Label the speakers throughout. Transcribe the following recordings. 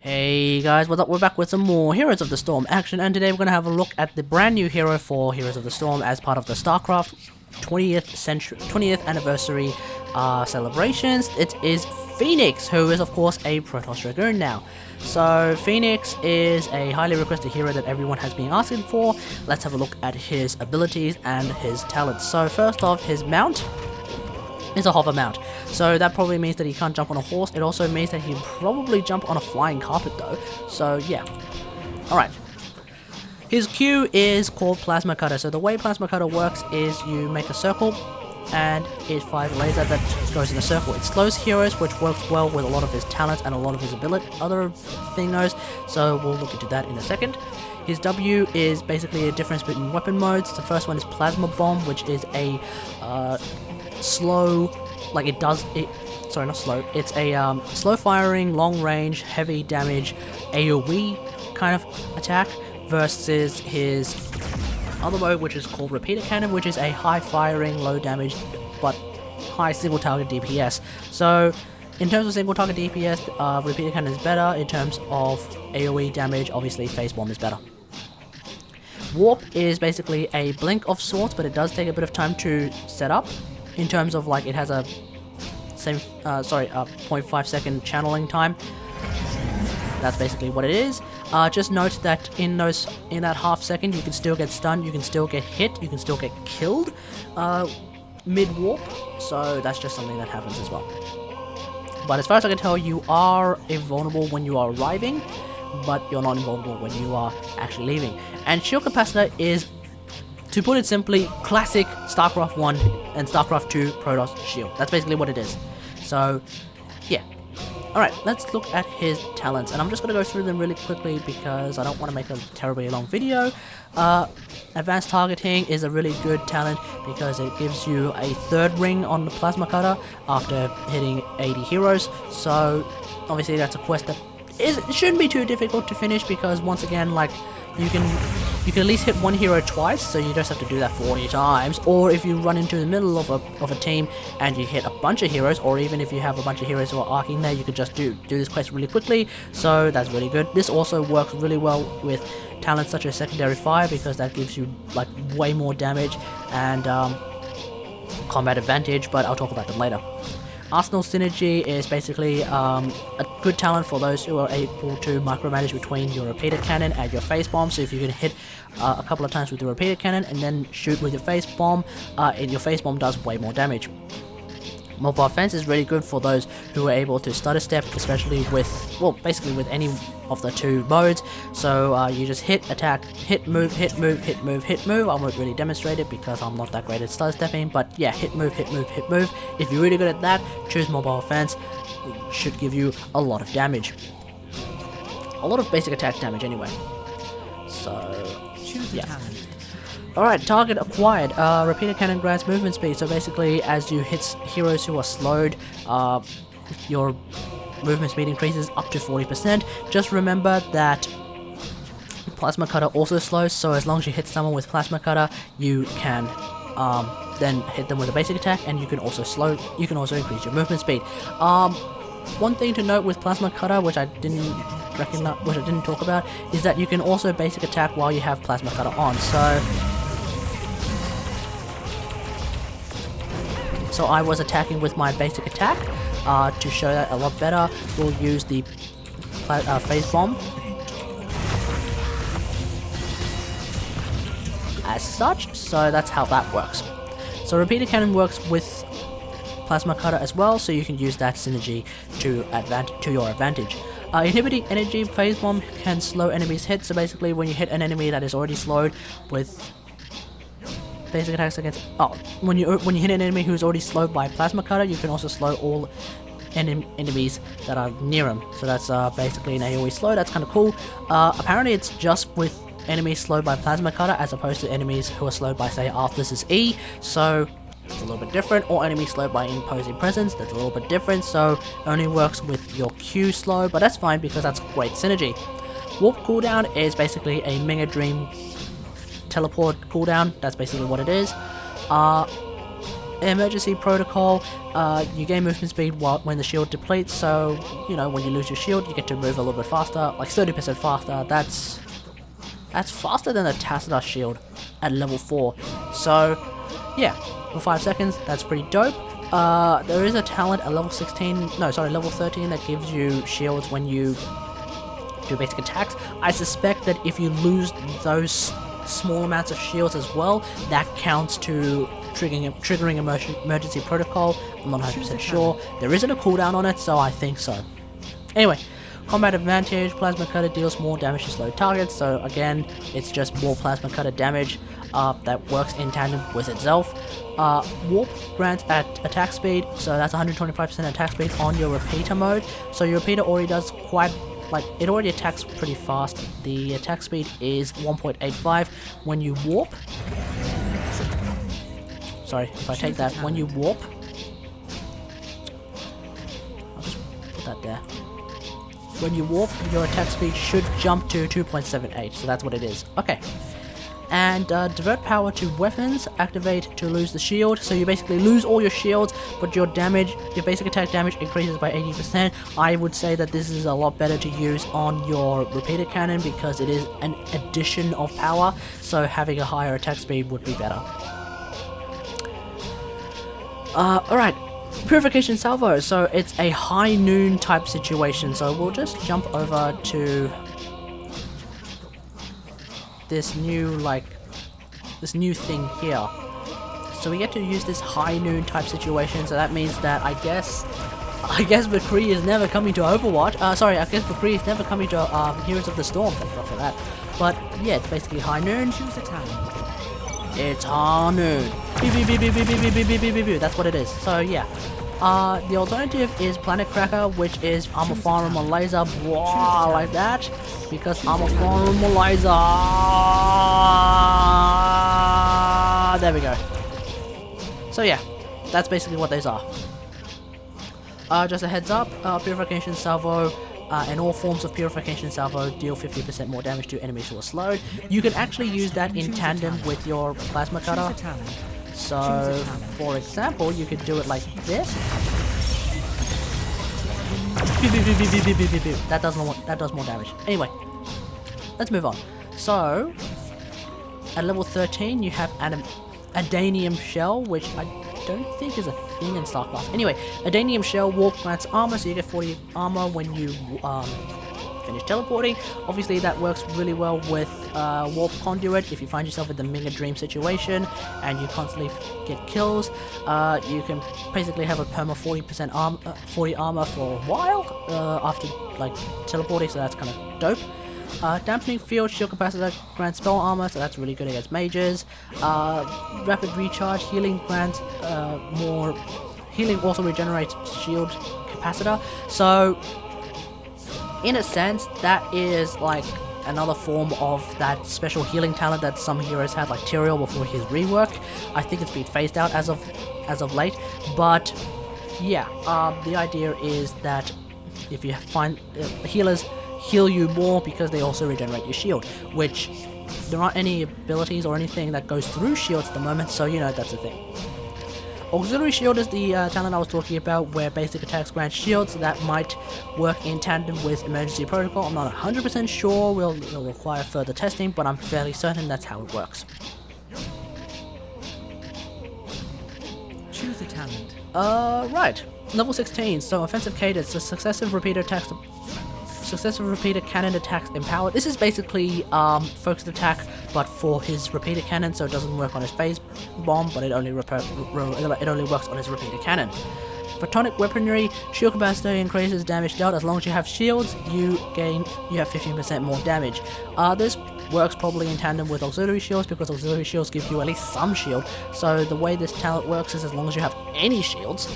Speaker 1: Hey guys, what's up? We're back with some more Heroes of the Storm action, and today we're going to have a look at the brand new hero for Heroes of the Storm as part of the StarCraft 20th anniversary celebrations. It is Fenix, who is of course a Protoss Dragoon now. So Fenix is a highly requested hero that everyone has been asking for. Let's have a look at his abilities and his talents. So first off, his mount is a hover mount, so that probably means that he can't jump on a horse. It also means that he can probably jump on a flying carpet though, so yeah. Alright, his Q is called Plasma Cutter. So the way Plasma Cutter works is you make a circle and it fires a laser that goes in a circle. It slows heroes, which works well with a lot of his talents and a lot of his other thingos, so we'll look into that in a second. His W is basically a difference between weapon modes. The first one is Plasma Bomb, which is a slow, sorry, not slow, it's a slow firing, long range, heavy damage AoE kind of attack, versus his other mode, which is called Repeater Cannon, which is a high firing, low damage, but high single target DPS. So in terms of single target DPS, Repeater Cannon is better. In terms of AoE damage, obviously Phase Bomb is better. Warp is basically a blink of sorts, but it does take a bit of time to set up. In terms of it has a 0.5 second channeling time. That's basically what it is. Just note that in that half second, you can still get stunned, you can still get hit, you can still get killed mid warp. So that's just something that happens as well. But as far as I can tell, you are invulnerable when you are arriving, but you're not invulnerable when you are actually leaving. And shield capacitor is, to put it simply, classic StarCraft 1 and StarCraft 2 Protoss shield. That's basically what it is. So, yeah. Alright, let's look at his talents. And I'm just going to go through them really quickly because I don't want to make a terribly long video. Advanced Targeting is a really good talent because it gives you a third ring on the Plasma Cutter after hitting 80 heroes. So, obviously that's a quest that it shouldn't be too difficult to finish because, once again, you can at least hit one hero twice, so you just have to do that 40 times. Or if you run into the middle of a team and you hit a bunch of heroes, or even if you have a bunch of heroes who are arcing there, you could just do this quest really quickly. So that's really good. This also works really well with talents such as Secondary Fire because that gives you way more damage and combat advantage, but I'll talk about them later. Arsenal Synergy is basically a good talent for those who are able to micromanage between your Repeater Cannon and your Phase Bomb. So if you can hit a couple of times with your Repeater Cannon and then shoot with your Phase Bomb, your Phase Bomb does way more damage. Mobile Fence is really good for those who are able to stutter step, especially with, well, basically with any of the two modes. So you just hit, attack, hit, move, hit, move, hit, move, hit, move. I won't really demonstrate it because I'm not that great at stutter stepping, but yeah, hit, move, hit, move, hit, move. If you're really good at that, choose Mobile Fence. It should give you a lot of damage. A lot of basic attack damage anyway. So, yeah. Alright, target acquired. Repeater Cannon grants movement speed, so basically as you hit heroes who are slowed, your movement speed increases up to 40%. Just remember that Plasma Cutter also slows, so as long as you hit someone with Plasma Cutter, you can then hit them with a basic attack, and you can also increase your movement speed. One thing to note with Plasma Cutter, which I didn't talk about, is that you can also basic attack while you have Plasma Cutter on. So I was attacking with my basic attack. To show that a lot better, we'll use the Phase Bomb as such, so that's how that works. So Repeater Cannon works with Plasma Cutter as well, so you can use that synergy to your advantage. Inhibiting Energy, Phase Bomb can slow enemies' hits, so basically when you hit an enemy that is already slowed with basic attacks against, when you hit an enemy who's already slowed by Plasma Cutter, you can also slow all enemies that are near him. So that's basically an AoE slow. That's kind of cool. Apparently it's just with enemies slowed by Plasma Cutter as opposed to enemies who are slowed by, say, Arthur's E. So it's a little bit different. Or enemies slowed by Imposing Presence. That's a little bit different. So it only works with your Q slow, but that's fine because that's great synergy. Warp cooldown is basically a Mega Dream teleport cooldown. That's basically what it is. Emergency protocol, you gain movement speed when the shield depletes, so, you know, when you lose your shield, you get to move a little bit faster, like 30% faster. That's faster than a Tacita shield at level 4. So, yeah, for 5 seconds, that's pretty dope. There is a talent at level 13 that gives you shields when you do basic attacks. I suspect that if you lose those small amounts of shields as well, that counts to triggering emergency protocol. I'm not 100% sure. There isn't a cooldown on it, so I think so. Anyway, combat advantage, plasma cutter deals more damage to slow targets, so again, it's just more plasma cutter damage that works in tandem with itself. Warp grants at attack speed, so that's 125% attack speed on your repeater mode. So your repeater already does it already attacks pretty fast. The attack speed is 1.85 when you warp. Sorry, if I take that, when you warp, I'll just put that there. When you warp, your attack speed should jump to 2.78, so that's what it is. Okay. And divert power to weapons, activate to lose the shield, so you basically lose all your shields, but your basic attack damage increases by 80%. I would say that this is a lot better to use on your repeater cannon because it is an addition of power, so having a higher attack speed would be better. Alright, Purification Salvo, so it's a high noon type situation, so we'll just jump over to this new thing here. So we get to use this high noon type situation, so that means that I guess McCree is never coming to Overwatch. I guess McCree is never coming to Heroes of the Storm, thank God for that. But yeah, it's basically high noon. Choose a talent. It's high noon. That's what it is. So yeah. The alternative is Planet Cracker, which is Armor Farmer Laser, blah, like that, because Armor Farmer Laser. There we go. So yeah, that's basically what these are. Just a heads up, Purification Salvo and all forms of Purification Salvo deal 50% more damage to enemies who are slowed. You can actually use that in tandem with your Plasma Cutter. So, for example, you could do it like this. That does more damage. Anyway, let's move on. So, at level 13, you have Adanium Shell, which I don't think is a thing in StarCraft. Anyway, Adanium Shell warp grants armor, so you get 40 armor when you finish teleporting. Obviously that works really well with Warp Conduit. If you find yourself in the Mega Dream situation and you constantly get kills, you can basically have a perma 40 armor for a while after like teleporting, so that's kind of dope. Dampening Field, Shield Capacitor grants spell armor, so that's really good against mages. Rapid Recharge, Healing grants more. Healing also regenerates Shield Capacitor, so in a sense, that is like another form of that special healing talent that some heroes had, like Tyrael before his rework. I think it's been phased out as of late, but yeah, the idea is that if you find healers heal you more because they also regenerate your shield, which there aren't any abilities or anything that goes through shields at the moment, so you know that's a thing. Auxiliary Shield is the talent I was talking about, where basic attacks grant shields that might work in tandem with Emergency Protocol. I'm not 100% sure, it'll require further testing, but I'm fairly certain that's how it works.
Speaker 2: Choose a talent.
Speaker 1: Right. Level 16, so Offensive Cadence, so successive repeater cannon attacks empowered. This is basically focused attack, but for his repeater cannon, so it doesn't work on his phase bomb, but it only works on his repeater cannon. Photonic Weaponry, shield capacity increases damage dealt. As long as you have shields, you have 15% more damage. This works probably in tandem with auxiliary shields, because auxiliary shields give you at least some shield. So the way this talent works is, as long as you have any shields,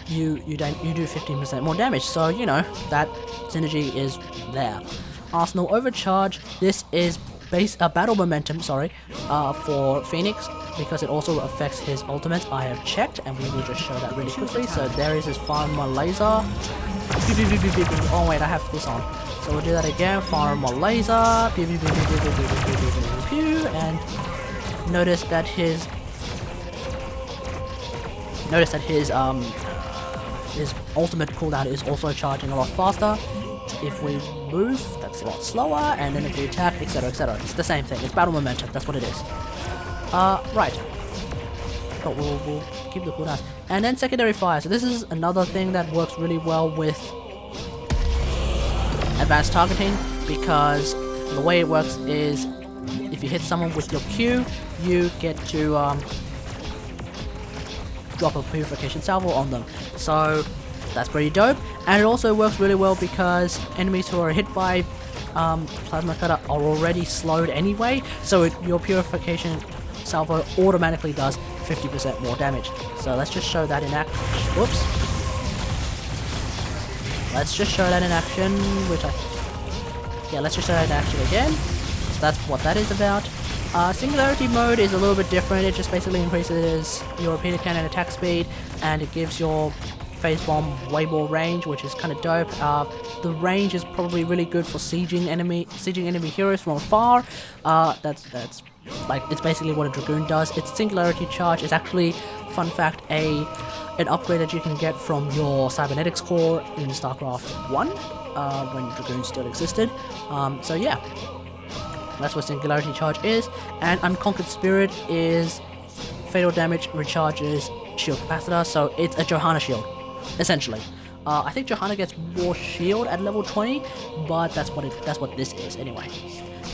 Speaker 1: you do 15% more damage, so you know that synergy is there. Arsenal Overcharge, this is battle momentum, for Fenix, because it also affects his ultimates. I have checked, and we will just show that really quickly. So there is his Farmer Laser. Oh wait, I have this on, so we'll do that again. Farmer Laser, and notice that his Notice that his ultimate cooldown is also charging a lot faster. If we move, that's a lot slower, and then if we attack, etc, etc. It's the same thing. It's battle momentum. That's what it is. Right. But we'll keep the cooldowns. And then secondary fire. So this is another thing that works really well with advanced targeting, because the way it works is if you hit someone with your Q, you get to drop a purification salvo on them. So that's pretty dope. And it also works really well because enemies who are hit by plasma cutter are already slowed anyway, so your purification salvo automatically does 50% more damage. So let's just show that in action. Whoops. Let's just show that in action, let's just show that in action again. So that's what that is about. Singularity mode is a little bit different. It just basically increases your repeater cannon attack speed, and it gives your phase bomb way more range, which is kind of dope. The range is probably really good for sieging enemy heroes from afar. That's like, it's basically what a Dragoon does. Its Singularity charge is actually, fun fact, an upgrade that you can get from your Cybernetics core in StarCraft 1, when Dragoon still existed. So yeah, that's what Singularity charge is. And Unconquered Spirit is fatal damage recharges shield capacitor, so it's a Johanna shield, essentially. I think Johanna gets more shield at level 20, but that's what this is anyway.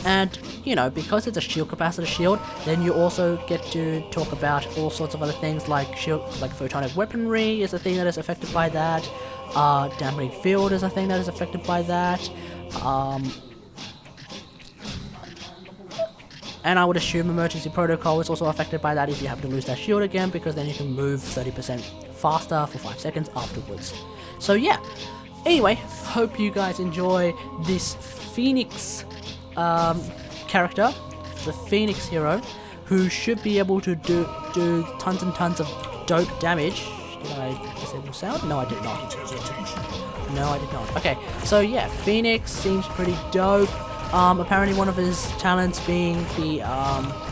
Speaker 1: And, you know, because it's a shield capacitor shield, then you also get to talk about all sorts of other things like photonic weaponry is a thing that is affected by that, dampening field is a thing that is affected by that, and I would assume emergency protocol is also affected by that if you happen to lose that shield again, because then you can move 30% faster for 5 seconds afterwards. So yeah, anyway, hope you guys enjoy this Fenix character, the Fenix hero, who should be able to do tons and tons of dope damage. Did I disable sound? No, I did not. No, I did not. Okay, so yeah, Fenix seems pretty dope. Apparently one of his talents being the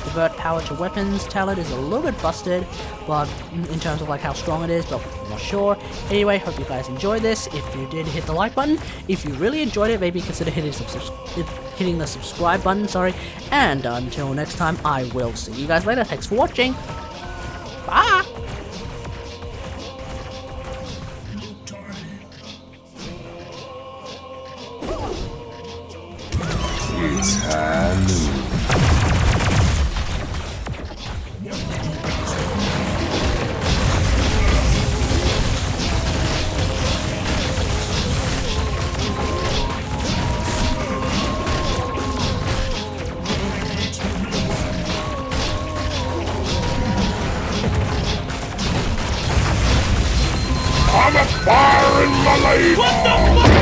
Speaker 1: divert power to weapons talent is a little bit busted, but in terms of like how strong it is, but I'm not sure. Anyway, hope you guys enjoyed this. If you did, hit the like button. If you really enjoyed it, maybe consider hitting the subscribe button, sorry. And until next time, I will see you guys later. Thanks for watching. Bye!
Speaker 2: It's Halloween. I'm a fire in my lane! What the fuck?